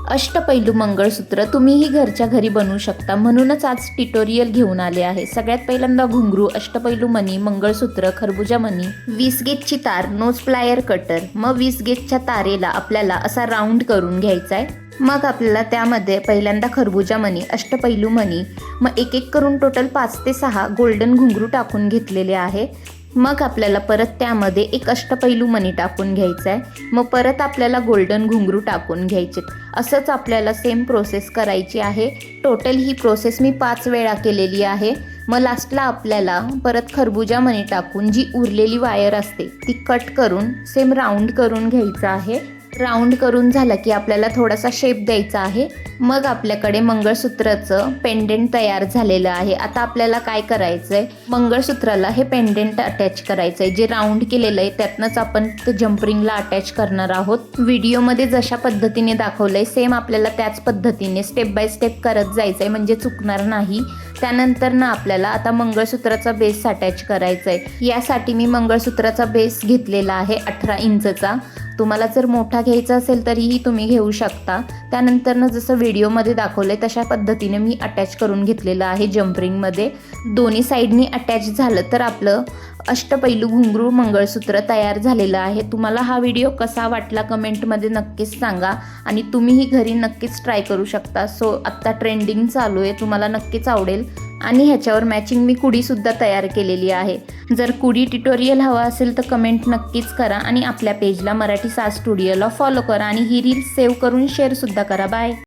अष्टपैलू मंगळसूत्र तुम्हीही घरच्या घरी बनवू शकता, म्हणूनच आज ट्युटोरियल घेऊन आले आहे। सगळ्यात पहिल्यांदा घुंगरू, अष्टपैलू मणी, मंगळसूत्र, खरबुजा मणी, 20 गेजची तार, नोज प्लायर कटर। मग 20 गेजच्या तारेला आपल्याला असा राऊंड करून घ्यायचा आहे। मग आपल्याला त्यामध्ये पहिल्यांदा खरबुजा मणी, अष्टपैलू मणी, मग एक एक करून टोटल 5 ते 6 गोल्डन घुंगरू टाकून घेतलेले आहे। मग आपल्याला परत त्यामध्ये एक अष्टपैलू मणी टाकून घ्यायचा आहे। मग परत आपल्याला गोल्डन घुंगरू टाकून घ्यायचे। असंच आपल्याला सेम प्रोसेस करायची आहे। टोटल ही प्रोसेस मी 5 वेळा केलेली आहे। मग लास्टला आपल्याला परत खरबुजा मणी टाकून जी उरलेली वायर असते ती कट करून सेम राऊंड करून घ्यायचं आहे। राऊंड करून झालं की आपल्याला थोडासा शेप द्यायचा आहे। मग आपल्याकडे मंगळसूत्राचं पेंडेंट तयार झालेलं आहे। आता आपल्याला काय करायचं आहे, मंगळसूत्राला हे पेंडेंट अटॅच करायचं आहे। जे राऊंड केलेलं आहे त्यातनंच आपण ते जम्परिंगला अटॅच करणार आहोत। व्हिडिओमध्ये जशा पद्धतीने दाखवलं आहे सेम आपल्याला त्याच पद्धतीने स्टेप बाय स्टेप करत जायचं आहे, म्हणजे चुकणार नाही। त्यानंतर ना आपल्याला आता मंगळसूत्राचा बेस अटॅच करायचा आहे। यासाठी मी मंगळसूत्राचा बेस घेतलेला आहे 18 इंचचा। तुम्हाला जर मोठा घ्यायचा असेल तरीही तुम्ही घेऊ शकता। त्यानंतरनं जसं व्हिडिओमध्ये दाखवलं आहे तशा पद्धतीने मी अटॅच करून घेतलेलं आहे जम्परिंगमध्ये। दोन्ही साईडनी अटॅच झालं तर आपलं अष्टपैलू घुंगरू मंगळसूत्र तयार झालेलं आहे। तुम्हाला हा व्हिडिओ कसा वाटला कमेंटमध्ये नक्कीच सांगा आणि तुम्हीही घरी नक्कीच ट्राय करू शकता। सो आत्ता ट्रेंडिंग चालू आहे, तुम्हाला नक्कीच आवडेल। आणि ह्याच्यावर मॅचिंग मी कुडीसुद्धा तयार केलेली आहे। जर कुडी ट्युटोरियल हवा असेल तर कमेंट नक्कीच करा आणि आपल्या पेजला मराठी साज स्टुडिओला फॉलो करा आणि ही रील सेव्ह करून शेअरसुद्धा करा। बाय।